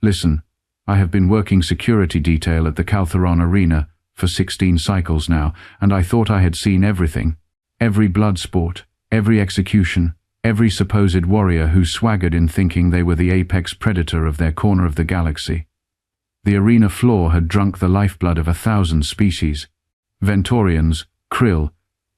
Listen, I have been working security detail at the Caltheron Arena for 16 cycles now, and I thought I had seen everything. Every blood sport, every execution, every supposed warrior who swaggered in thinking they were the apex predator of their corner of the galaxy. The arena floor had drunk the lifeblood of 1,000 species. Ventorians, Krill,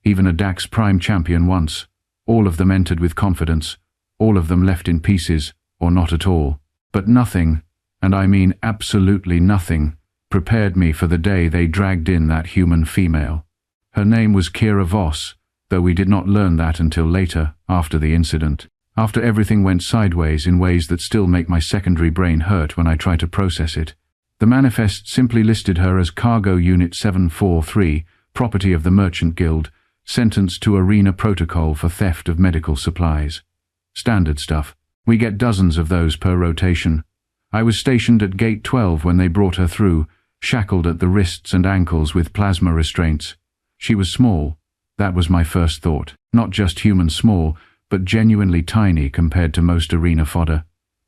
even a Dax Prime champion once. All of them entered with confidence, all of them left in pieces, or not at all. But nothing, and I mean absolutely nothing, prepared me for the day they dragged in that human female. Her name was Kira Voss, though we did not learn that until later, after the incident. After everything went sideways in ways that still make my secondary brain hurt when I try to process it. The manifest simply listed her as Cargo Unit 743, property of the Merchant Guild, sentenced to arena protocol for theft of medical supplies. Standard stuff. We get dozens of those per rotation. I was stationed at Gate 12 when they brought her through, shackled at the wrists and ankles with plasma restraints. She was small. That was my first thought. Not just human small, but genuinely tiny compared to most arena fodder.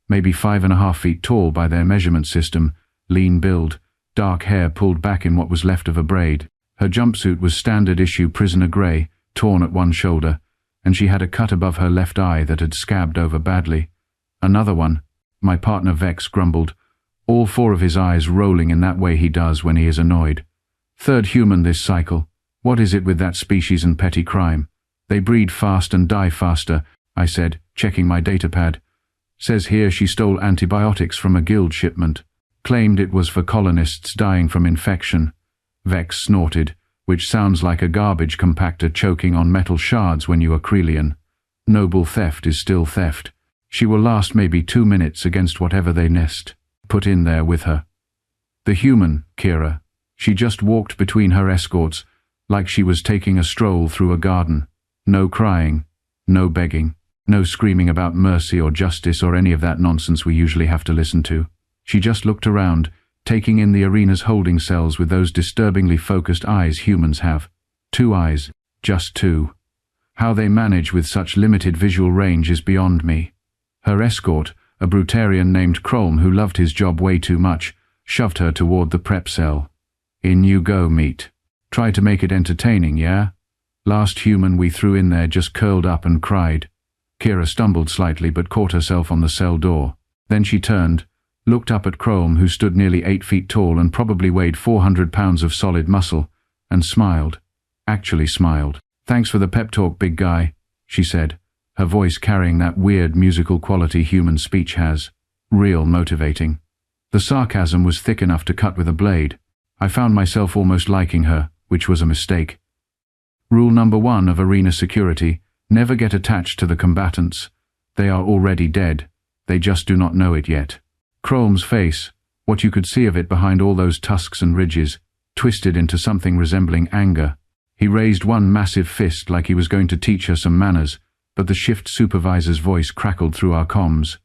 Maybe 5.5 feet tall by their measurement system, lean build, dark hair pulled back in what was left of a braid. Her jumpsuit was standard issue prisoner grey, torn at one shoulder, and she had a cut above her left eye that had scabbed over badly. Another one, my partner Vex grumbled, all 4 of his eyes rolling in that way he does when he is annoyed. Third human this cycle. What is it with that species and petty crime? They breed fast and die faster, I said, checking my datapad. Says here she stole antibiotics from a guild shipment. Claimed it was for colonists dying from infection. Vex snorted, which sounds like a garbage compactor choking on metal shards when you are Krelian. Noble theft is still theft. She will last maybe 2 minutes against whatever they put in there with her. The human, Kira. She just walked between her escorts, like she was taking a stroll through a garden. No crying, no begging, no screaming about mercy or justice or any of that nonsense we usually have to listen to. She just looked around, taking in the arena's holding cells with those disturbingly focused eyes humans have. 2 eyes, just 2. How they manage with such limited visual range is beyond me. Her escort, a Brutarian named Krolm who loved his job way too much, shoved her toward the prep cell. In you go, meat. Try to make it entertaining, yeah? Last human we threw in there just curled up and cried. Kira stumbled slightly but caught herself on the cell door. Then she turned, looked up at Krolm, who stood nearly 8 feet tall and probably weighed 400 pounds of solid muscle, and smiled. Actually smiled. Thanks for the pep talk, big guy, she said, her voice carrying that weird musical quality human speech has. Real motivating. The sarcasm was thick enough to cut with a blade. I found myself almost liking her, which was a mistake. Rule number 1 of arena security: never get attached to the combatants. They are already dead. They just do not know it yet. Krolm's face, what you could see of it behind all those tusks and ridges, twisted into something resembling anger. He raised one massive fist like he was going to teach her some manners, but the shift supervisor's voice crackled through our comms.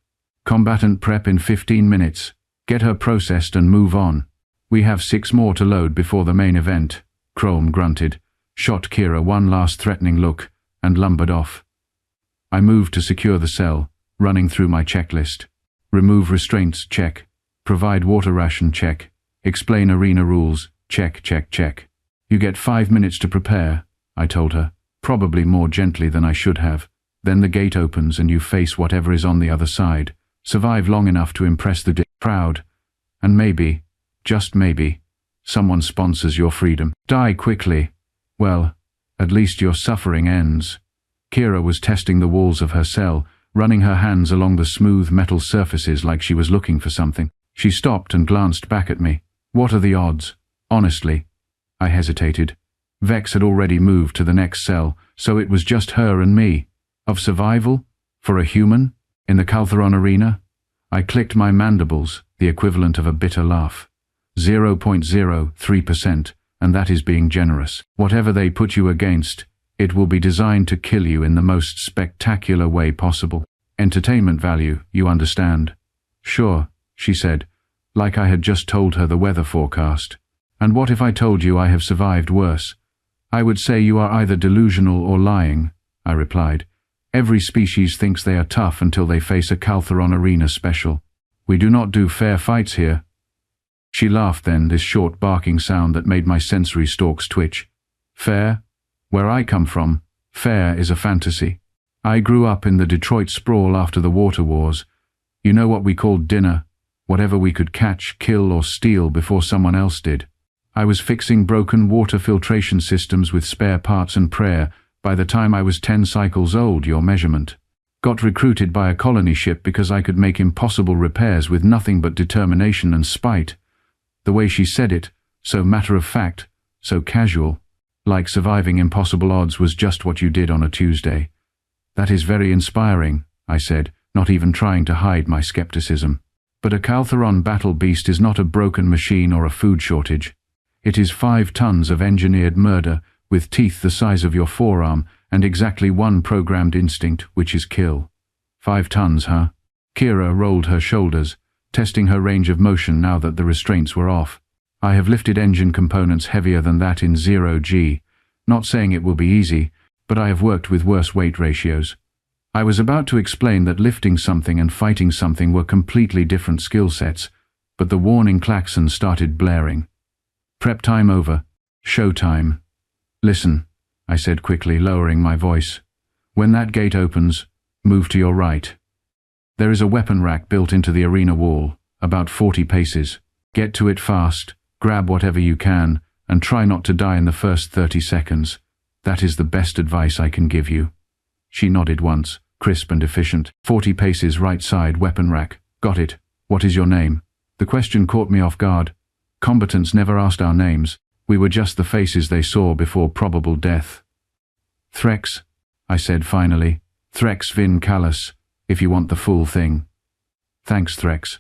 Combatant prep in 15 minutes. Get her processed and move on. We have 6 more to load before the main event. Krolm grunted, shot Kira one last threatening look, and lumbered off. I moved to secure the cell, running through my checklist. Remove restraints, check. Provide water ration, check. Explain arena rules, check, check, check. You get 5 minutes to prepare, I told her, probably more gently than I should have. Then the gate opens and you face whatever is on the other side. Survive long enough to impress the crowd. And maybe, just maybe, someone sponsors your freedom. Die quickly. Well, at least your suffering ends. Kira was testing the walls of her cell, running her hands along the smooth metal surfaces like she was looking for something. She stopped and glanced back at me. What are the odds? Honestly. I hesitated. Vex had already moved to the next cell, so it was just her and me. Of survival? For a human? In the Caltheron arena? I clicked my mandibles, the equivalent of a bitter laugh. 0.03%, and that is being generous. Whatever they put you against, it will be designed to kill you in the most spectacular way possible. Entertainment value, you understand. Sure, she said, like I had just told her the weather forecast. And what if I told you I have survived worse? I would say you are either delusional or lying, I replied. Every species thinks they are tough until they face a Caltheron arena special. We do not do fair fights here. She laughed then, this short barking sound that made my sensory stalks twitch. Fair? Where I come from, fair is a fantasy. I grew up in the Detroit sprawl after the water wars. You know what we called dinner, whatever we could catch, kill or steal before someone else did. I was fixing broken water filtration systems with spare parts and prayer by the time I was 10 cycles old, your measurement. Got recruited by a colony ship because I could make impossible repairs with nothing but determination and spite. The way she said it, so matter-of-fact, so casual, like surviving impossible odds was just what you did on a Tuesday. That is very inspiring, I said, not even trying to hide my skepticism. But a Caltheron battle beast is not a broken machine or a food shortage. It is 5 tons of engineered murder, with teeth the size of your forearm, and exactly one programmed instinct, which is kill. 5 tons, huh? Kira rolled her shoulders, testing her range of motion now that the restraints were off. I have lifted engine components heavier than that in 0G. Not saying it will be easy, but I have worked with worse weight ratios. I was about to explain that lifting something and fighting something were completely different skill sets, but the warning klaxon started blaring. Prep time over. Show time. Listen, I said quickly, lowering my voice. When that gate opens, move to your right. There is a weapon rack built into the arena wall, about 40 paces. Get to it fast, grab whatever you can, and try not to die in the first 30 seconds. That is the best advice I can give you. She nodded once, crisp and efficient. 40 paces right side, weapon rack. Got it. What is your name? The question caught me off guard. Combatants never asked our names. We were just the faces they saw before probable death. Threx, I said finally. Threx Vin Callus, if you want the full thing. Thanks, Threx.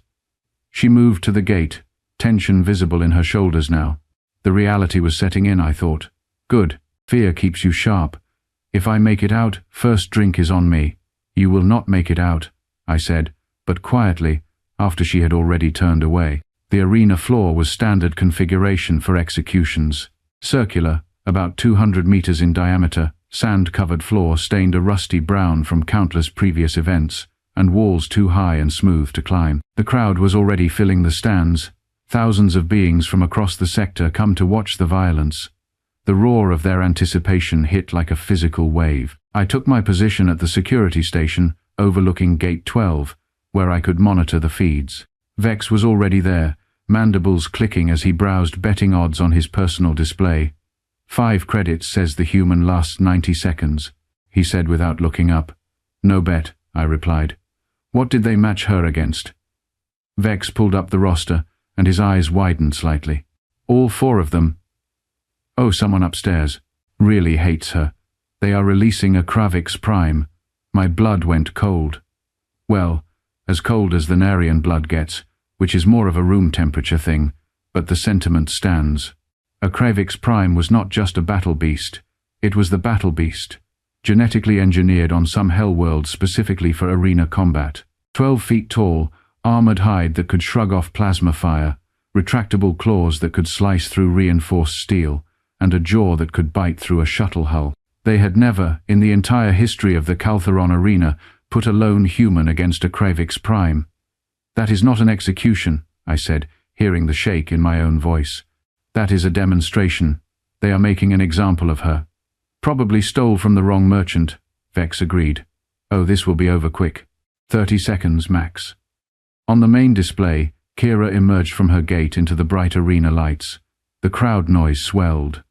She moved to the gate, tension visible in her shoulders now. The reality was setting in, I thought. Good. Fear keeps you sharp. If I make it out, first drink is on me. You will not make it out, I said, but quietly, after she had already turned away. The arena floor was standard configuration for executions. Circular, about 200 meters in diameter, sand-covered floor stained a rusty brown from countless previous events, and walls too high and smooth to climb. The crowd was already filling the stands. Thousands of beings from across the sector come to watch the violence. The roar of their anticipation hit like a physical wave. I took my position at the security station, overlooking Gate 12, where I could monitor the feeds. Vex was already there, mandibles clicking as he browsed betting odds on his personal display. 5 credits says the human lasts 90 seconds, he said without looking up. No bet, I replied. What did they match her against? Vex pulled up the roster, and his eyes widened slightly. All 4 of them. Oh, someone upstairs. Really hates her. They are releasing a Kravix Prime. My blood went cold. Well, as cold as the Narration blood gets, which is more of a room temperature thing, but the sentiment stands. A Kravix Prime was not just a battle beast. It was the battle beast, genetically engineered on some hell world specifically for arena combat. 12 feet tall, armored hide that could shrug off plasma fire, retractable claws that could slice through reinforced steel, and a jaw that could bite through a shuttle hull. They had never, in the entire history of the Caltheron arena, put a lone human against a Kravix Prime. That is not an execution, I said, hearing the shake in my own voice. That is a demonstration. They are making an example of her. Probably stole from the wrong merchant, Vex agreed. Oh, this will be over quick. 30 seconds, max. On the main display, Kira emerged from her gate into the bright arena lights. The crowd noise swelled.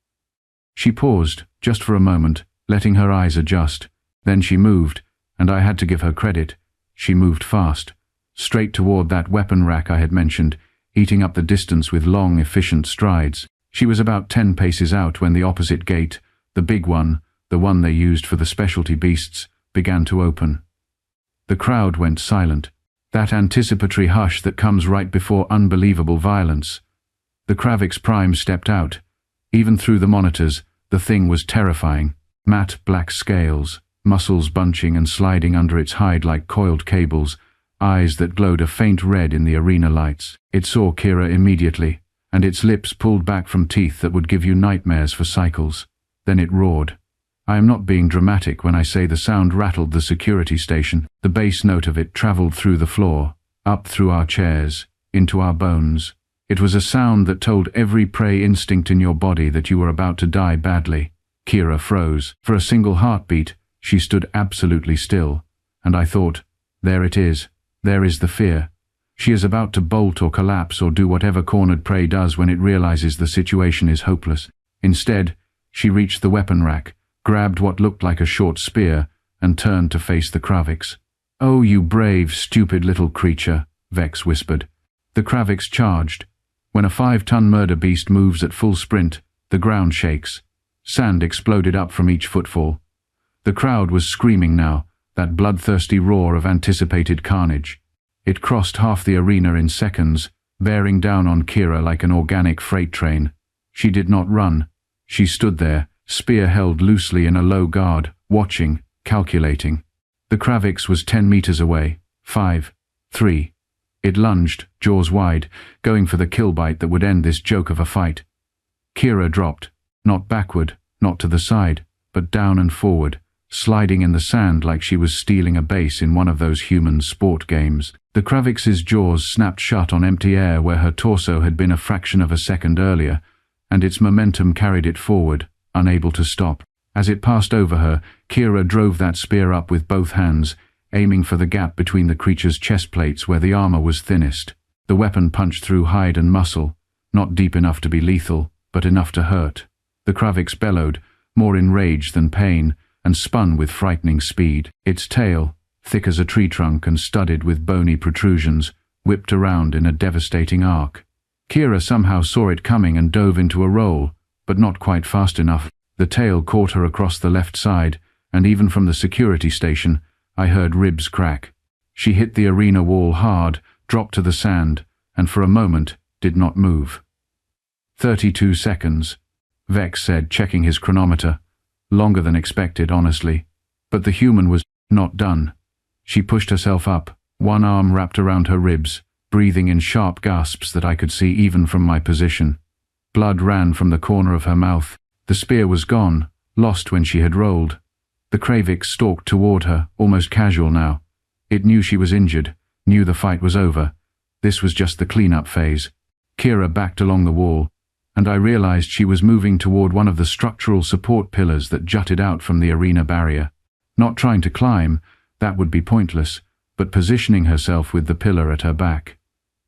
She paused, just for a moment, letting her eyes adjust. Then she moved, and I had to give her credit. She moved fast, straight toward that weapon rack I had mentioned, eating up the distance with long, efficient strides. She was about 10 paces out when the opposite gate, the big one, the one they used for the specialty beasts, began to open. The crowd went silent, that anticipatory hush that comes right before unbelievable violence. The Kravix Prime stepped out. Even through the monitors, the thing was terrifying. Matte black scales, muscles bunching and sliding under its hide like coiled cables, eyes that glowed a faint red in the arena lights. It saw Kira immediately, and its lips pulled back from teeth that would give you nightmares for cycles. Then it roared. I am not being dramatic when I say the sound rattled the security station. The bass note of it traveled through the floor, up through our chairs, into our bones. It was a sound that told every prey instinct in your body that you were about to die badly. Kira froze. For a single heartbeat, she stood absolutely still, and I thought, there it is. There is the fear. She is about to bolt or collapse or do whatever cornered prey does when it realizes the situation is hopeless. Instead, she reached the weapon rack, grabbed what looked like a short spear, and turned to face the Kravix. "Oh, you brave, stupid little creature," Vex whispered. The Kravix charged. When a 5-ton murder beast moves at full sprint, the ground shakes. Sand exploded up from each footfall. The crowd was screaming now, that bloodthirsty roar of anticipated carnage. It crossed half the arena in seconds, bearing down on Kira like an organic freight train. She did not run. She stood there, spear held loosely in a low guard, watching, calculating. The Kravix was 10 meters away. 5, 3. It lunged, jaws wide, going for the kill bite that would end this joke of a fight. Kira dropped, not backward, not to the side, but down and forward, sliding in the sand like she was stealing a base in one of those human sport games. The Kravix's jaws snapped shut on empty air where her torso had been a fraction of a second earlier, and its momentum carried it forward, unable to stop. As it passed over her, Kira drove that spear up with both hands, aiming for the gap between the creature's chest plates where the armor was thinnest. The weapon punched through hide and muscle, not deep enough to be lethal, but enough to hurt. The Kravix bellowed, more in rage than pain, and spun with frightening speed. Its tail, thick as a tree trunk and studded with bony protrusions, whipped around in a devastating arc. Kira somehow saw it coming and dove into a roll, but not quite fast enough. The tail caught her across the left side, and even from the security station, I heard ribs crack. She hit the arena wall hard, dropped to the sand, and for a moment did not move. 32 seconds, Vex said, checking his chronometer. Longer than expected, honestly. But the human was not done. She pushed herself up, one arm wrapped around her ribs, breathing in sharp gasps that I could see even from my position. Blood ran from the corner of her mouth. The spear was gone, lost when she had rolled. The Kravix stalked toward her, almost casual now. It knew she was injured, knew the fight was over. This was just the cleanup phase. Kira backed along the wall, and I realized she was moving toward one of the structural support pillars that jutted out from the arena barrier. Not trying to climb, that would be pointless, but positioning herself with the pillar at her back.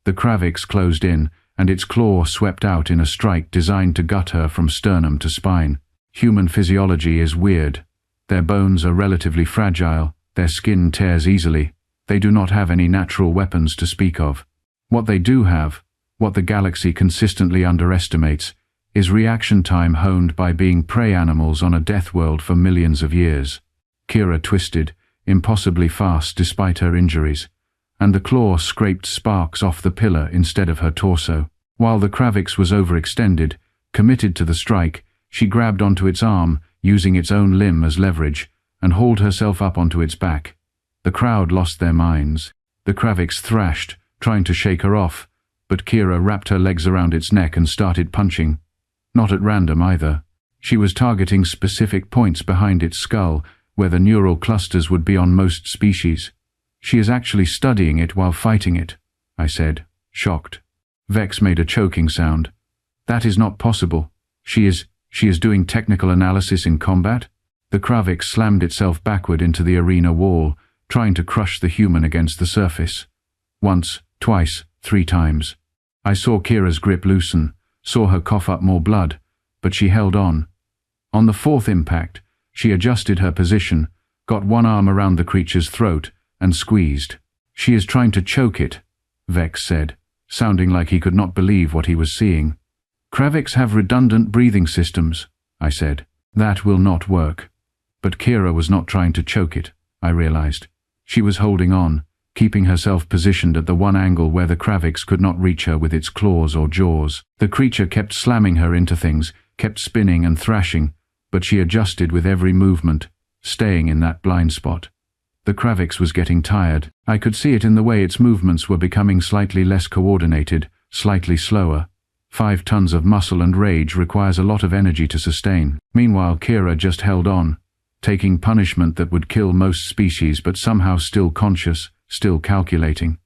The Kravix closed in, and its claw swept out in a strike designed to gut her from sternum to spine. Human physiology is weird. Their bones are relatively fragile, their skin tears easily. They do not have any natural weapons to speak of. What they do have, what the galaxy consistently underestimates, is reaction time honed by being prey animals on a death world for millions of years. Kira twisted, impossibly fast despite her injuries, and the claw scraped sparks off the pillar instead of her torso. While the Kravix was overextended, committed to the strike, she grabbed onto its arm, using its own limb as leverage, and hauled herself up onto its back. The crowd lost their minds. The Kravix thrashed, trying to shake her off, but Kira wrapped her legs around its neck and started punching. Not at random either. She was targeting specific points behind its skull, where the neural clusters would be on most species. "She is actually studying it while fighting it," I said, shocked. Vex made a choking sound. "That is not possible. She is doing technical analysis in combat?" The Kravix slammed itself backward into the arena wall, trying to crush the human against the surface. Once, twice, 3 times. I saw Kira's grip loosen, saw her cough up more blood, but she held on. On the 4th impact, she adjusted her position, got one arm around the creature's throat, and squeezed. "She is trying to choke it," Vex said, sounding like he could not believe what he was seeing. "Kravix have redundant breathing systems," I said. "That will not work." But Kira was not trying to choke it, I realized. She was holding on, keeping herself positioned at the one angle where the Kravix could not reach her with its claws or jaws. The creature kept slamming her into things, kept spinning and thrashing, but she adjusted with every movement, staying in that blind spot. The Kravix was getting tired. I could see it in the way its movements were becoming slightly less coordinated, slightly slower. 5 tons of muscle and rage requires a lot of energy to sustain. Meanwhile, Kira just held on, taking punishment that would kill most species but somehow still conscious, still calculating.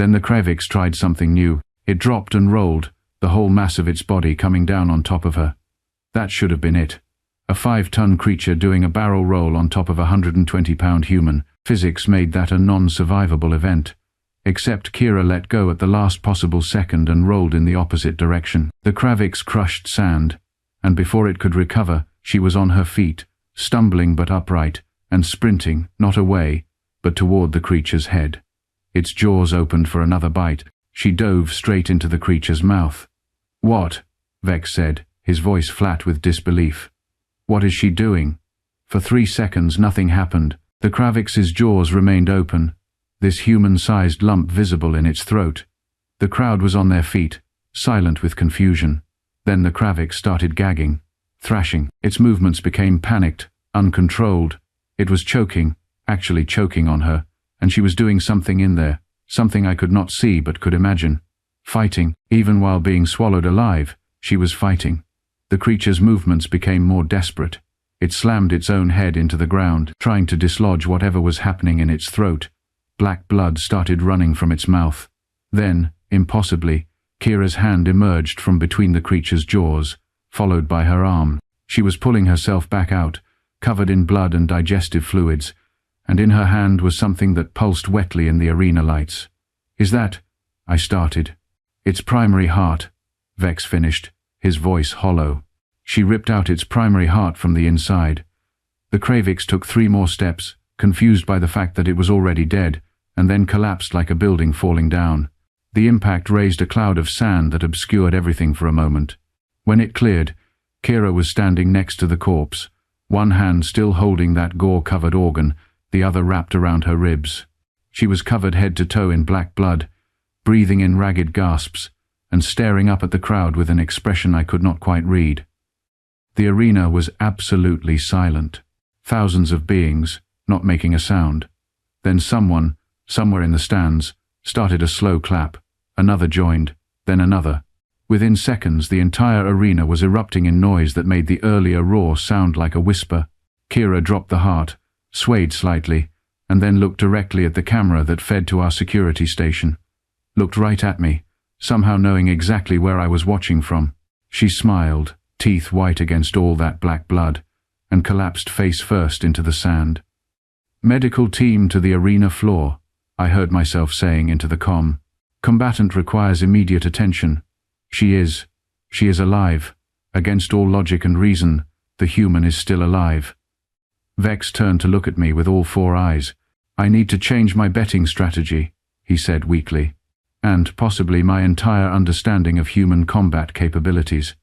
Then the Krevix tried something new. It dropped and rolled, the whole mass of its body coming down on top of her. That should have been it. A 5-ton creature doing a barrel roll on top of a 120-pound human. Physics made that a non-survivable event. Except Kira let go at the last possible second and rolled in the opposite direction. The Krevix crushed sand, and before it could recover, she was on her feet, stumbling but upright, and sprinting, not away, but toward the creature's head. Its jaws opened for another bite. She dove straight into the creature's mouth. "What?" Vex said, his voice flat with disbelief. "What is she doing?" For 3 seconds nothing happened. The Krevix's jaws remained open, this human-sized lump visible in its throat. The crowd was on their feet, silent with confusion. Then the Krevix started gagging, thrashing. Its movements became panicked, uncontrolled. It was choking, actually choking on her, and she was doing something in there, something I could not see but could imagine. Fighting, even while being swallowed alive, she was fighting. The creature's movements became more desperate. It slammed its own head into the ground, trying to dislodge whatever was happening in its throat. Black blood started running from its mouth. Then, impossibly, Kira's hand emerged from between the creature's jaws, followed by her arm. She was pulling herself back out, covered in blood and digestive fluids, and in her hand was something that pulsed wetly in the arena lights. "Is that?" I started. "Its primary heart," Vex finished, his voice hollow. She ripped out its primary heart from the inside. The Krevix took 3 more steps, confused by the fact that it was already dead, and then collapsed like a building falling down. The impact raised a cloud of sand that obscured everything for a moment. When it cleared, Kira was standing next to the corpse, one hand still holding that gore-covered organ, the other wrapped around her ribs. She was covered head to toe in black blood, breathing in ragged gasps, and staring up at the crowd with an expression I could not quite read. The arena was absolutely silent. Thousands of beings, not making a sound. Then someone, somewhere in the stands, started a slow clap. Another joined, then another. Within seconds, the entire arena was erupting in noise that made the earlier roar sound like a whisper. Kira dropped the heart, swayed slightly, and then looked directly at the camera that fed to our security station. Looked right at me, somehow knowing exactly where I was watching from. She smiled, teeth white against all that black blood, and collapsed face first into the sand. "Medical team to the arena floor," I heard myself saying into the comm. "Combatant requires immediate attention. She is alive. Against all logic and reason, the human is still alive." Vex turned to look at me with all 4 eyes. "I need to change my betting strategy," he said weakly, "and possibly my entire understanding of human combat capabilities."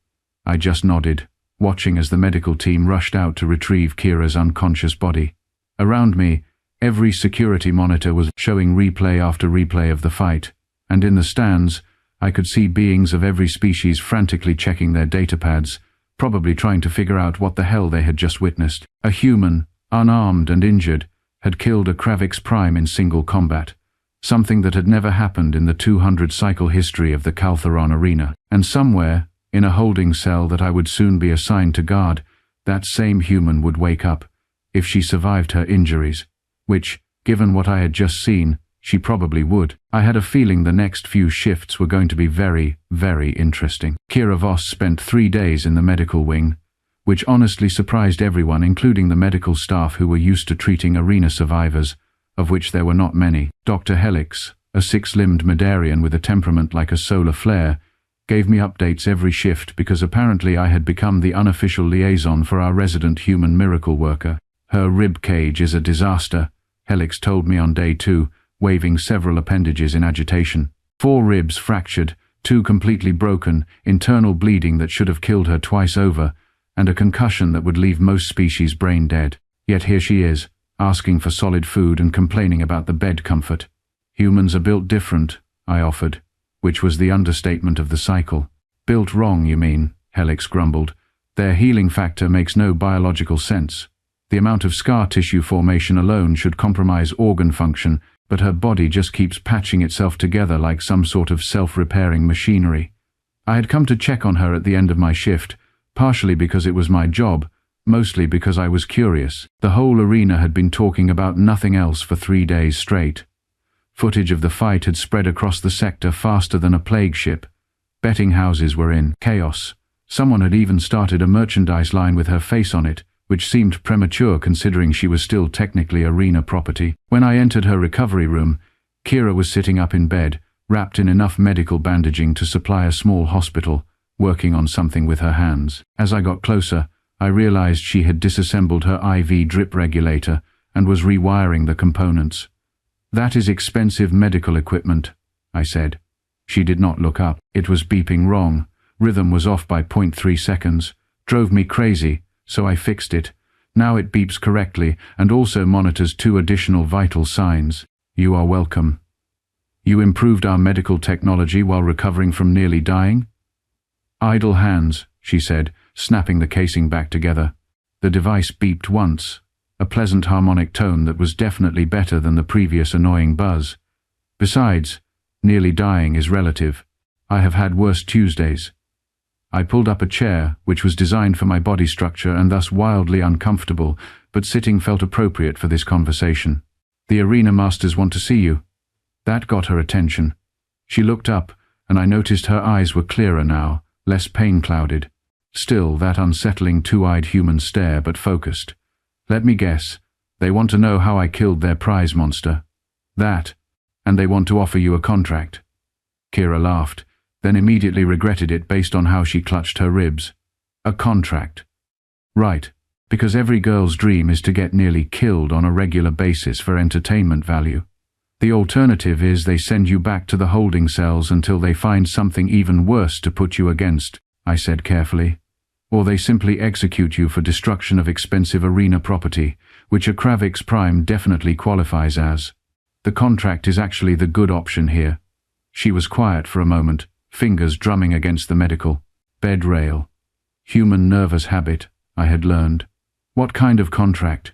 I just nodded, watching as the medical team rushed out to retrieve Kira's unconscious body. Around me, every security monitor was showing replay after replay of the fight, and in the stands, I could see beings of every species frantically checking their datapads, probably trying to figure out what the hell they had just witnessed. A human, unarmed and injured, had killed a Krevix Prime in single combat, something that had never happened in the 200-cycle history of the Caltheron arena. And somewhere, in a holding cell that I would soon be assigned to guard, that same human would wake up, if she survived her injuries, which, given what I had just seen, she probably would. I had a feeling the next few shifts were going to be very, very interesting. Kira Voss spent 3 days in the medical wing, which honestly surprised everyone, including the medical staff who were used to treating arena survivors, of which there were not many. Dr. Helix, a 6-limbed Medarian with a temperament like a solar flare, gave me updates every shift because apparently I had become the unofficial liaison for our resident human miracle worker. "Her rib cage is a disaster," Helix told me on day 2, waving several appendages in agitation. 4 ribs fractured, 2 completely broken, internal bleeding that should have killed her twice over, and a concussion that would leave most species brain dead. Yet here she is, asking for solid food and complaining about the bed comfort. "Humans are built different," I offered, which was the understatement of the cycle. "Built wrong, you mean?" Helix grumbled. "Their healing factor makes no biological sense. The amount of scar tissue formation alone should compromise organ function, but her body just keeps patching itself together like some sort of self-repairing machinery." I had come to check on her at the end of my shift, partially because it was my job, mostly because I was curious. The whole arena had been talking about nothing else for 3 days straight. Footage of the fight had spread across the sector faster than a plague ship. Betting houses were in chaos. Someone had even started a merchandise line with her face on it, which seemed premature considering she was still technically arena property. When I entered her recovery room, Kira was sitting up in bed, wrapped in enough medical bandaging to supply a small hospital, working on something with her hands. As I got closer, I realized she had disassembled her IV drip regulator and was rewiring the components. "That is expensive medical equipment," I said. She did not look up. It was beeping wrong. Rhythm was off by 0.3 seconds. Drove me crazy, so I fixed it. Now it beeps correctly and also monitors 2 additional vital signs. "You are welcome. You improved our medical technology while recovering from nearly dying?" "Idle hands," she said, snapping the casing back together. The device beeped once, a pleasant harmonic tone that was definitely better than the previous annoying buzz. Besides, nearly dying is relative. I have had worse Tuesdays. I pulled up a chair, which was designed for my body structure and thus wildly uncomfortable, but sitting felt appropriate for this conversation. "The arena masters want to see you." That got her attention. She looked up, and I noticed her eyes were clearer now, less pain-clouded. Still that unsettling 2-eyed human stare, but focused. "Let me guess. They want to know how I killed their prize monster." "That. And they want to offer you a contract." Kira laughed, then immediately regretted it based on how she clutched her ribs. "A contract." "Right. Because every girl's dream is to get nearly killed on a regular basis for entertainment value. The alternative is they send you back to the holding cells until they find something even worse to put you against," I said carefully. "Or they simply execute you for destruction of expensive arena property, which a Kravix Prime definitely qualifies as. The contract is actually the good option here." She was quiet for a moment, fingers drumming against the medical bed rail. Human nervous habit, I had learned. "What kind of contract?"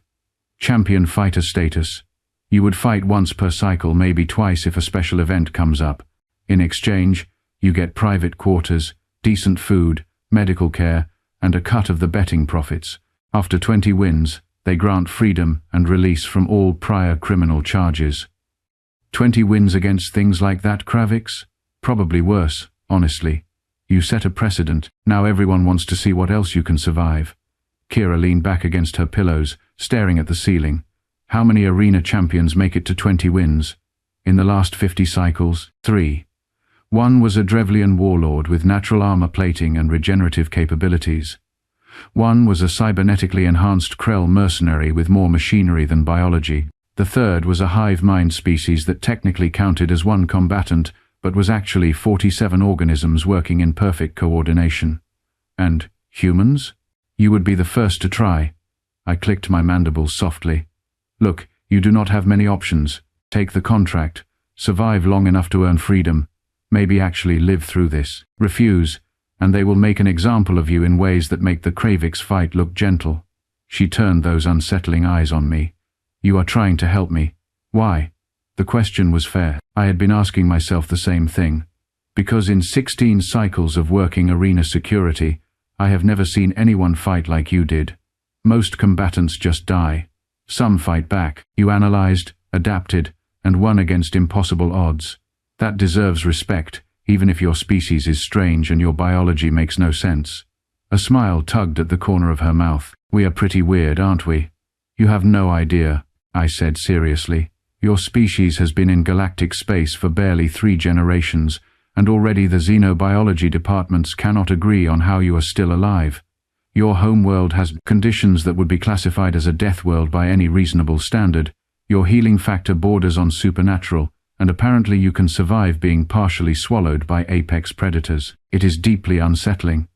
"Champion fighter status. You would fight once per cycle, maybe twice if a special event comes up. In exchange, you get private quarters, decent food, medical care, and a cut of the betting profits. After 20 wins, they grant freedom and release from all prior criminal charges." 20 wins against things like that, Kravix? Probably worse, honestly. You set a precedent. Now everyone wants to see what else you can survive. Kira leaned back against her pillows, staring at the ceiling. "How many arena champions make it to 20 wins? In the last 50 cycles, 3. One was a Drevlian warlord with natural armor plating and regenerative capabilities. One was a cybernetically enhanced Krell mercenary with more machinery than biology. The third was a hive mind species that technically counted as one combatant, but was actually 47 organisms working in perfect coordination. And humans? You would be the first to try." I clicked my mandibles softly. "Look, you do not have many options. Take the contract, survive long enough to earn freedom, maybe actually live through this. Refuse, and they will make an example of you in ways that make the Kravix fight look gentle." She turned those unsettling eyes on me. "You are trying to help me. Why?" The question was fair. I had been asking myself the same thing. Because in 16 cycles of working arena security, I have never seen anyone fight like you did. Most combatants just die. Some fight back. You analyzed, adapted, and won against impossible odds. That deserves respect, even if your species is strange and your biology makes no sense. A smile tugged at the corner of her mouth. "We are pretty weird, aren't we?" "You have no idea," I said seriously. "Your species has been in galactic space for barely 3 generations, and already the xenobiology departments cannot agree on how you are still alive. Your homeworld has conditions that would be classified as a death world by any reasonable standard. Your healing factor borders on supernatural, and apparently you can survive being partially swallowed by apex predators. It is deeply unsettling."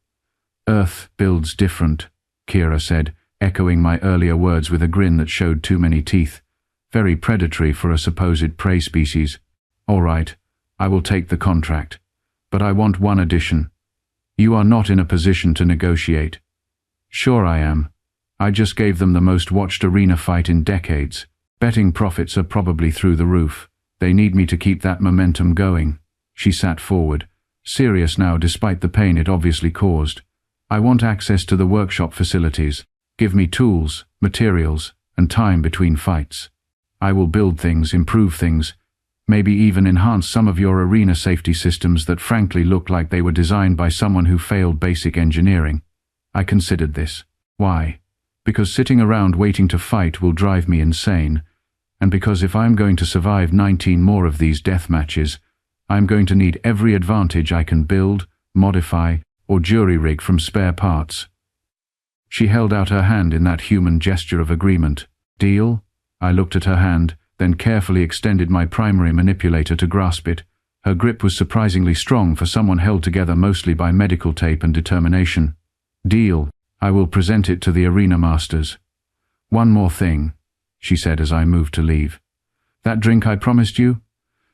"Earth builds different," Kira said, echoing my earlier words with a grin that showed too many teeth. "Very predatory for a supposed prey species. All right, I will take the contract. But I want one addition. You are not in a position to negotiate." "Sure I am. I just gave them the most watched arena fight in decades. Betting profits are probably through the roof. They need me to keep that momentum going." She sat forward, serious now despite the pain it obviously caused. "I want access to the workshop facilities. Give me tools, materials, and time between fights. I will build things, improve things, Maybe even enhance some of your arena safety systems that frankly look like they were designed by someone who failed basic engineering. I considered this. Why? Because sitting around waiting to fight will drive me insane, and because if I'm going to survive 19 more of these death matches, I'm going to need every advantage I can build, modify, or jury-rig from spare parts. She held out her hand in that human gesture of agreement. Deal? I looked at her hand, then carefully extended my primary manipulator to grasp it. Her grip was surprisingly strong for someone held together mostly by medical tape and determination. Deal. I will present it to the arena masters. One more thing, she said as I moved to leave. That drink I promised you?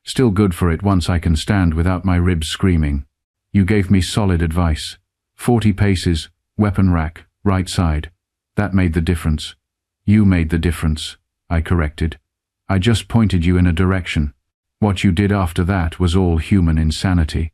Still good for it once I can stand without my ribs screaming. You gave me solid advice. 40 paces, weapon rack, right side. That made the difference. You made the difference, I corrected. I just pointed you in a direction. What you did after that was all human insanity.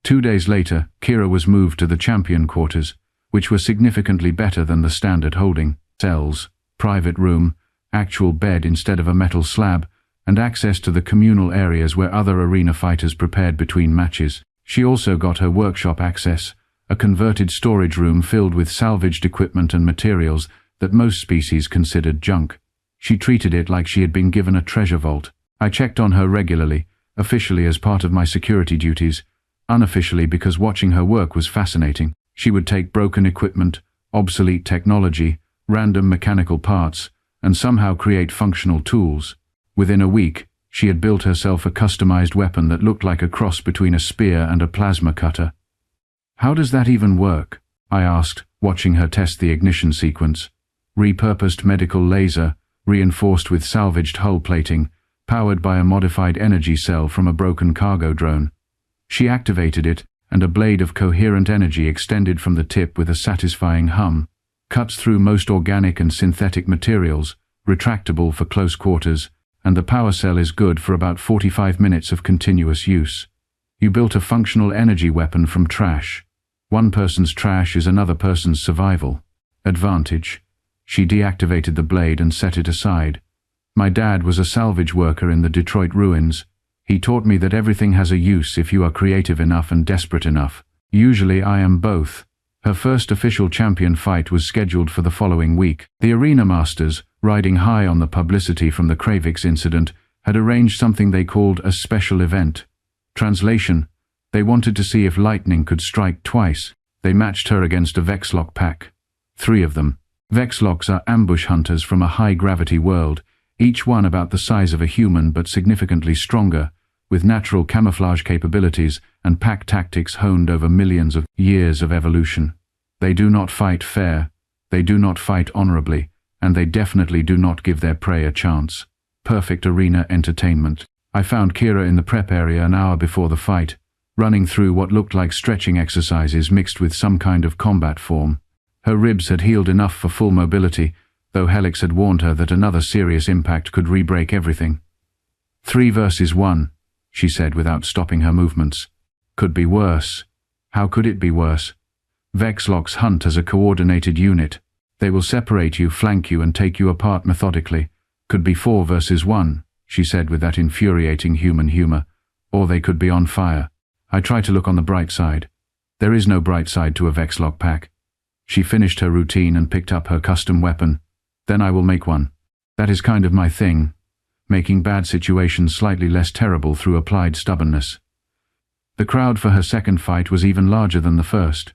2 days later, Kira was moved to the champion quarters, which were significantly better than the standard holding cells, private room, actual bed instead of a metal slab, and access to the communal areas where other arena fighters prepared between matches. She also got her workshop access, a converted storage room filled with salvaged equipment and materials that most species considered junk. She treated it like she had been given a treasure vault. I checked on her regularly, officially as part of my security duties, unofficially because watching her work was fascinating. She would take broken equipment, obsolete technology, random mechanical parts, and somehow create functional tools. Within a week, she had built herself a customized weapon that looked like a cross between a spear and a plasma cutter. How does that even work? I asked, watching her test the ignition sequence. Repurposed medical laser, reinforced with salvaged hull plating, powered by a modified energy cell from a broken cargo drone. She activated it, and a blade of coherent energy extended from the tip with a satisfying hum. Cuts through most organic and synthetic materials, retractable for close quarters, and the power cell is good for about 45 minutes of continuous use. You built a functional energy weapon from trash. One person's trash is another person's survival. Advantage. She deactivated the blade and set it aside. My dad was a salvage worker in the Detroit ruins. He taught me that everything has a use if you are creative enough and desperate enough. Usually I am both. Her first official champion fight was scheduled for the following week. The arena masters, riding high on the publicity from the Kravix incident, had arranged something they called a special event. Translation: they wanted to see if lightning could strike twice. They matched her against a Vexlock pack. 3 of them. Vexlocks are ambush hunters from a high-gravity world, each one about the size of a human but significantly stronger, with natural camouflage capabilities and pack tactics honed over millions of years of evolution. They do not fight fair, they do not fight honorably, and they definitely do not give their prey a chance. Perfect arena entertainment. I found Kira in the prep area an hour before the fight, running through what looked like stretching exercises mixed with some kind of combat form. Her ribs had healed enough for full mobility, though Helix had warned her that another serious impact could re-break everything. 3 versus 1, she said without stopping her movements. Could be worse. How could it be worse? Vexlocks hunt as a coordinated unit. They will separate you, flank you, and take you apart methodically. Could be 4 versus 1, she said with that infuriating human humor. Or they could be on fire. I try to look on the bright side. There is no bright side to a Vexlock pack. She finished her routine and picked up her custom weapon. Then I will make one. That is kind of my thing. Making bad situations slightly less terrible through applied stubbornness. The crowd for her second fight was even larger than the first.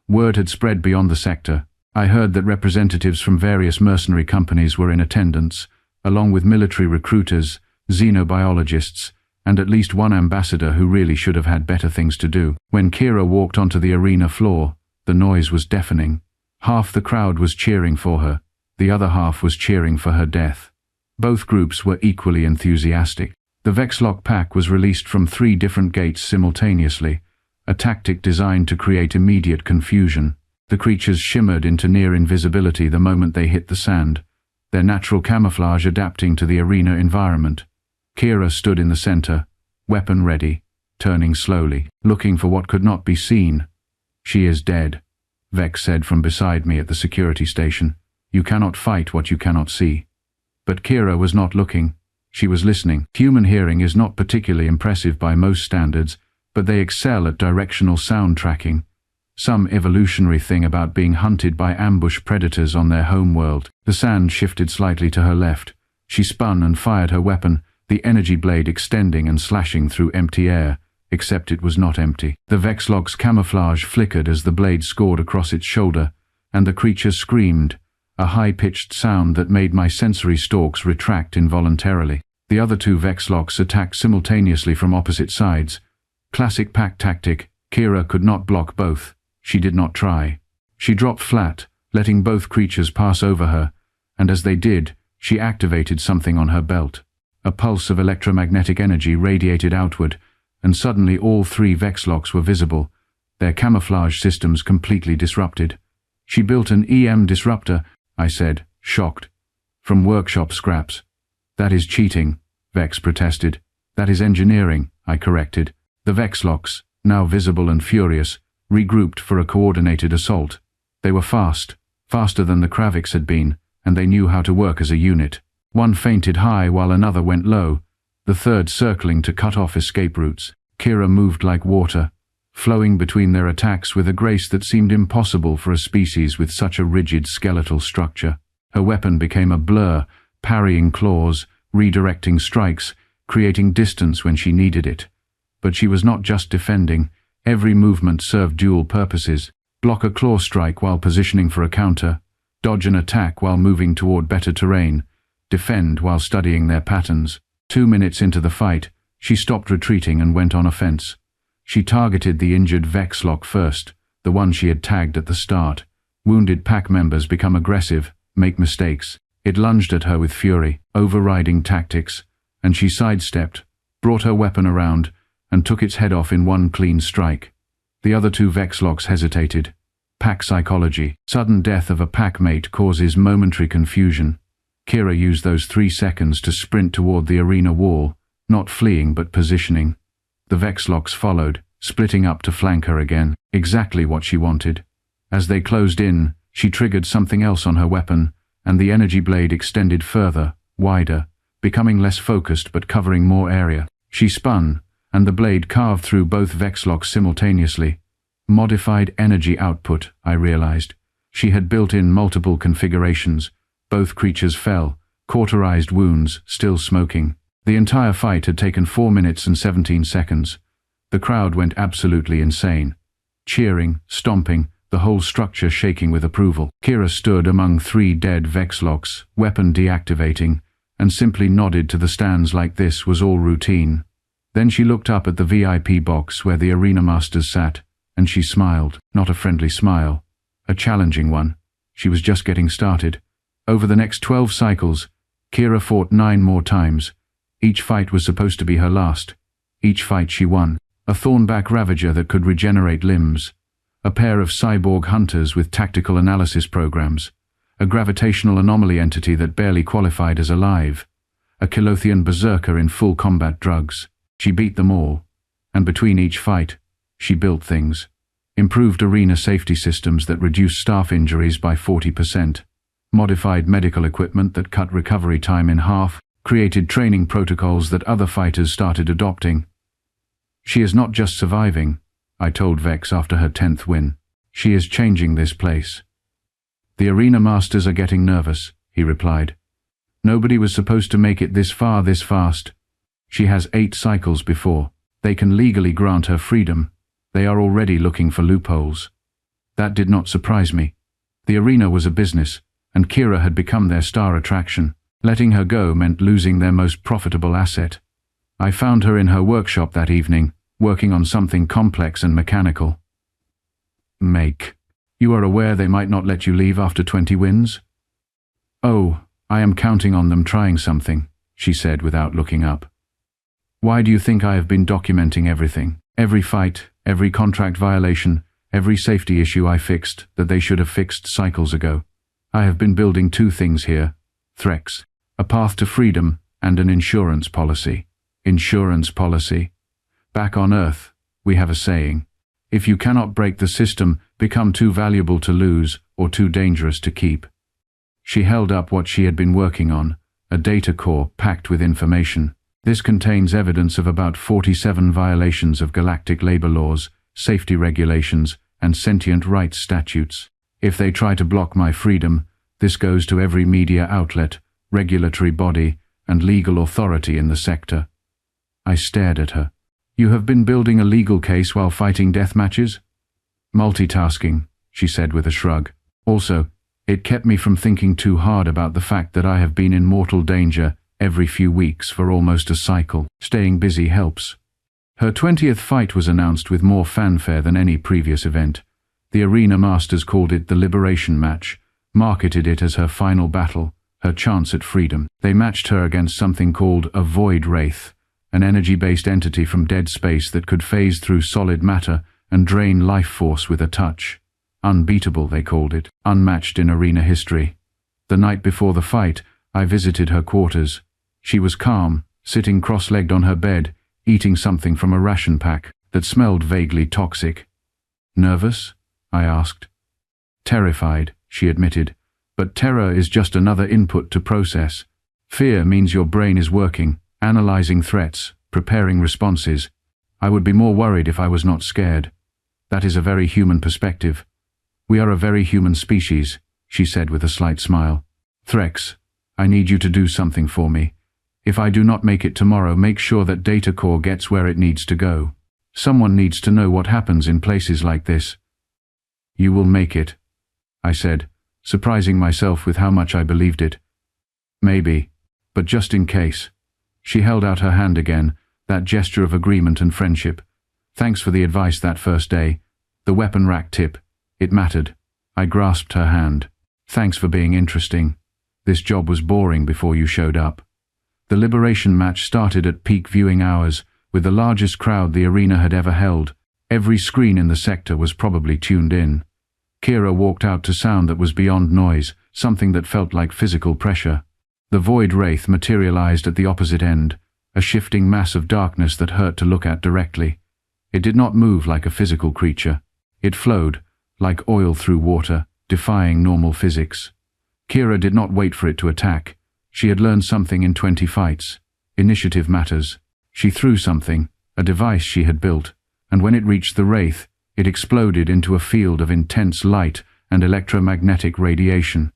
Word had spread beyond the sector. I heard that representatives from various mercenary companies were in attendance, along with military recruiters, xenobiologists, and at least one ambassador who really should have had better things to do. When Kira walked onto the arena floor, the noise was deafening. Half the crowd was cheering for her, the other half was cheering for her death. Both groups were equally enthusiastic. The Vexlock pack was released from 3 different gates simultaneously, a tactic designed to create immediate confusion. The creatures shimmered into near invisibility the moment they hit the sand, their natural camouflage adapting to the arena environment. Kira stood in the center, weapon ready, turning slowly, looking for what could not be seen. She is dead, Vex said from beside me at the security station. You cannot fight what you cannot see. But Kira was not looking. She was listening. Human hearing is not particularly impressive by most standards, but they excel at directional sound tracking. Some evolutionary thing about being hunted by ambush predators on their home world. The sand shifted slightly to her left. She spun and fired her weapon, the energy blade extending and slashing through empty air, except it was not empty. The Vexlock's camouflage flickered as the blade scored across its shoulder, and the creature screamed, a high-pitched sound that made my sensory stalks retract involuntarily. The other two Vexlocks attacked simultaneously from opposite sides. Classic pack tactic, Kira could not block both. She did not try. She dropped flat, letting both creatures pass over her, and as they did, she activated something on her belt. A pulse of electromagnetic energy radiated outward, and suddenly all three Vexlocks were visible, their camouflage systems completely disrupted. She built an EM disruptor, I said, shocked. From workshop scraps. That is cheating, Vex protested. That is engineering, I corrected. The Vexlocks, now visible and furious, regrouped for a coordinated assault. They were fast, faster than the Kravix had been, and they knew how to work as a unit. One fainted high while another went low, the third circling to cut off escape routes. Kira moved like water, flowing between their attacks with a grace that seemed impossible for a species with such a rigid skeletal structure. Her weapon became a blur, parrying claws, redirecting strikes, creating distance when she needed it. But she was not just defending. Every movement served dual purposes. Block a claw strike while positioning for a counter, dodge an attack while moving toward better terrain, defend while studying their patterns. 2 minutes into the fight, she stopped retreating and went on offense. She targeted the injured Vexlock first, the one she had tagged at the start. Wounded pack members become aggressive, make mistakes. It lunged at her with fury, overriding tactics, and she sidestepped, brought her weapon around, and took its head off in one clean strike. The other two Vexlocks hesitated. Pack psychology. Sudden death of a packmate causes momentary confusion. Kira used those 3 seconds to sprint toward the arena wall, not fleeing but positioning. The Vexlocks followed, splitting up to flank her again. Exactly what she wanted. As they closed in, she triggered something else on her weapon, and the energy blade extended further, wider, becoming less focused but covering more area. She spun, and the blade carved through both Vexlocks simultaneously. Modified energy output, I realized. She had built in multiple configurations. Both creatures fell, cauterized wounds, still smoking. The entire fight had taken 4 minutes and 17 seconds. The crowd went absolutely insane. Cheering, stomping, the whole structure shaking with approval. Kira stood among 3 dead Vexlocks, weapon deactivating, and simply nodded to the stands like this was all routine. Then she looked up at the VIP box where the arena masters sat, and she smiled. Not a friendly smile, a challenging one. She was just getting started. Over the next 12 cycles, Kira fought 9 more times. Each fight was supposed to be her last. Each fight she won. A thornback ravager that could regenerate limbs. A pair of cyborg hunters with tactical analysis programs. A gravitational anomaly entity that barely qualified as alive. A Kilothian berserker in full combat drugs. She beat them all. And between each fight, she built things. Improved arena safety systems that reduced staff injuries by 40%. Modified medical equipment that cut recovery time in half. Created training protocols that other fighters started adopting. She is not just surviving, I told Vex after her 10th win. She is changing this place. The arena masters are getting nervous, he replied. Nobody was supposed to make it this far this fast. She has 8 cycles before. They can legally grant her freedom. They are already looking for loopholes. That did not surprise me. The arena was a business, and Kira had become their star attraction. Letting her go meant losing their most profitable asset. I found her in her workshop that evening, working on something complex and mechanical. Make. You are aware they might not let you leave after 20 wins? Oh, I am counting on them trying something, she said without looking up. Why do you think I have been documenting everything? Every fight, every contract violation, every safety issue I fixed that they should have fixed cycles ago. I have been building 2 things here. Threx. A path to freedom and an insurance policy. Insurance policy. Back on Earth, we have a saying. If you cannot break the system, become too valuable to lose or too dangerous to keep. She held up what she had been working on, a data core packed with information. This contains evidence of about 47 violations of galactic labor laws, safety regulations, and sentient rights statutes. If they try to block my freedom, this goes to every media outlet, regulatory body, and legal authority in the sector. I stared at her. You have been building a legal case while fighting death matches? Multitasking, she said with a shrug. Also, it kept me from thinking too hard about the fact that I have been in mortal danger every few weeks for almost a cycle. Staying busy helps. Her 20th fight was announced with more fanfare than any previous event. The arena masters called it the Liberation match, marketed it as her final battle, her chance at freedom. They matched her against something called a void wraith, an energy-based entity from dead space that could phase through solid matter and drain life force with a touch. Unbeatable, they called it, unmatched in arena history. The night before the fight, I visited her quarters. She was calm, sitting cross-legged on her bed, eating something from a ration pack that smelled vaguely toxic. Nervous? I asked. Terrified, she admitted, but terror is just another input to process. Fear means your brain is working, analyzing threats, preparing responses. I would be more worried if I was not scared. That is a very human perspective. We are a very human species, she said with a slight smile. Threx, I need you to do something for me. If I do not make it tomorrow, make sure that Data Core gets where it needs to go. Someone needs to know what happens in places like this. You will make it, I said, surprising myself with how much I believed it. Maybe, but just in case. She held out her hand again, that gesture of agreement and friendship. Thanks for the advice that first day. The weapon rack tip. It mattered. I grasped her hand. Thanks for being interesting. This job was boring before you showed up. The Liberation match started at peak viewing hours, with the largest crowd the arena had ever held. Every screen in the sector was probably tuned in. Kira walked out to sound that was beyond noise, something that felt like physical pressure. The void wraith materialized at the opposite end, a shifting mass of darkness that hurt to look at directly. It did not move like a physical creature. It flowed, like oil through water, defying normal physics. Kira did not wait for it to attack. She had learned something in 20 fights. Initiative matters. She threw something, a device she had built, and when it reached the wraith, it exploded into a field of intense light and electromagnetic radiation.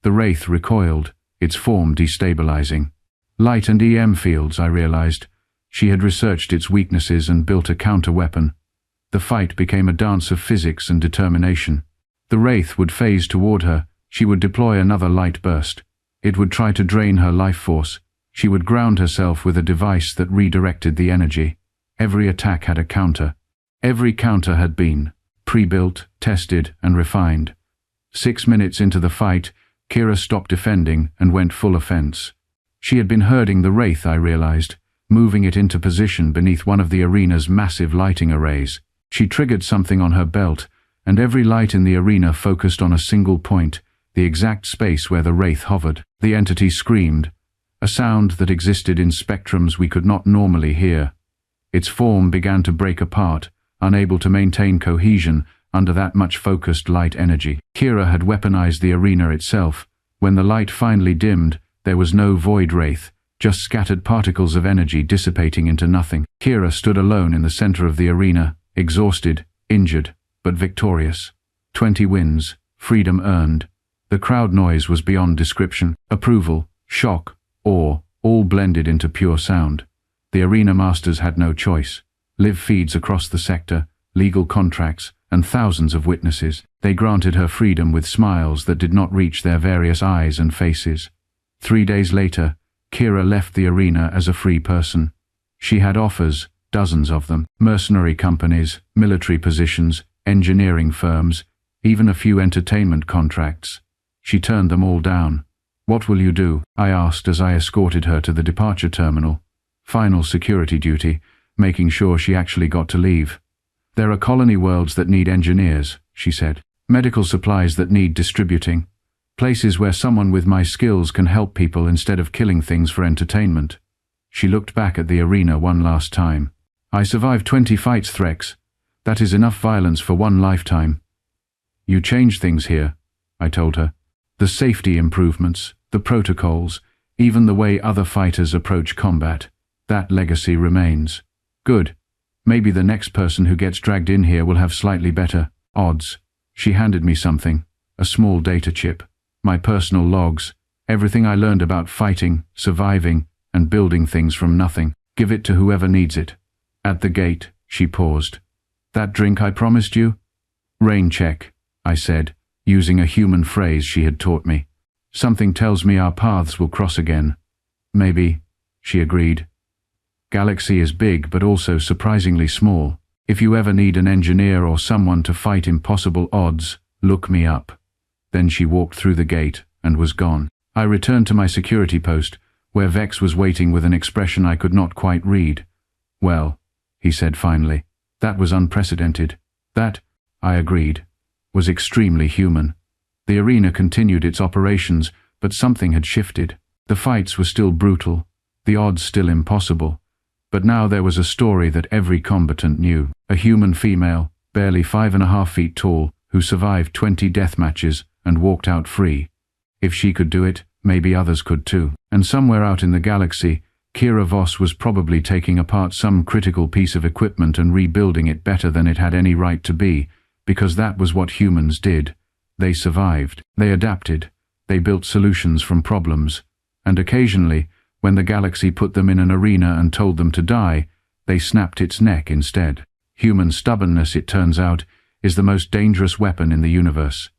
The wraith recoiled, its form destabilizing. Light and EM fields, I realized. She had researched its weaknesses and built a counter-weapon. The fight became a dance of physics and determination. The wraith would phase toward her. She would deploy another light burst. It would try to drain her life force. She would ground herself with a device that redirected the energy. Every attack had a counter. Every counter had been pre-built, tested, and refined. 6 minutes into the fight, Kira stopped defending and went full offense. She had been herding the wraith, I realized, moving it into position beneath one of the arena's massive lighting arrays. She triggered something on her belt, and every light in the arena focused on a single point, the exact space where the wraith hovered. The entity screamed, a sound that existed in spectrums we could not normally hear. Its form began to break apart, unable to maintain cohesion under that much focused light energy. Kira had weaponized the arena itself. When the light finally dimmed, there was no void wraith, just scattered particles of energy dissipating into nothing. Kira stood alone in the center of the arena, exhausted, injured, but victorious. 20 wins, freedom earned. The crowd noise was beyond description. Approval, shock, awe, all blended into pure sound. The arena masters had no choice. Live feeds across the sector, legal contracts, and thousands of witnesses. They granted her freedom with smiles that did not reach their various eyes and faces. 3 days later, Kira left the arena as a free person. She had offers, dozens of them, mercenary companies, military positions, engineering firms, even a few entertainment contracts. She turned them all down. "What will you do?" I asked as I escorted her to the departure terminal. Final security duty, making sure she actually got to leave. "There are colony worlds that need engineers," she said. "Medical supplies that need distributing. Places where someone with my skills can help people instead of killing things for entertainment." She looked back at the arena one last time. "I survived 20 fights, Threx. That is enough violence for one lifetime." "You changed things here," I told her. "The safety improvements, the protocols. Even the way other fighters approach combat. That legacy remains. Good. Maybe the next person who gets dragged in here will have slightly better odds. She handed me something, a small data chip, my personal logs, everything I learned about fighting, surviving, and building things from nothing. Give it to whoever needs it. At the gate, she paused. That drink I promised you? Rain check, I said, using a human phrase she had taught me. Something tells me our paths will cross again. Maybe, she agreed. Galaxy is big but also surprisingly small. If you ever need an engineer or someone to fight impossible odds, look me up. Then she walked through the gate and was gone. I returned to my security post, where Vex was waiting with an expression I could not quite read. Well, he said finally, that was unprecedented. That, I agreed, was extremely human. The arena continued its operations, but something had shifted. The fights were still brutal, the odds still impossible. But now there was a story that every combatant knew. A human female, barely 5.5 feet tall, who survived 20 death matches and walked out free. If she could do it, maybe others could too. And somewhere out in the galaxy, Kira Voss was probably taking apart some critical piece of equipment and rebuilding it better than it had any right to be, because that was what humans did. They survived, they adapted, they built solutions from problems, and occasionally, when the galaxy put them in an arena and told them to die, they snapped its neck instead. Human stubbornness, it turns out, is the most dangerous weapon in the universe.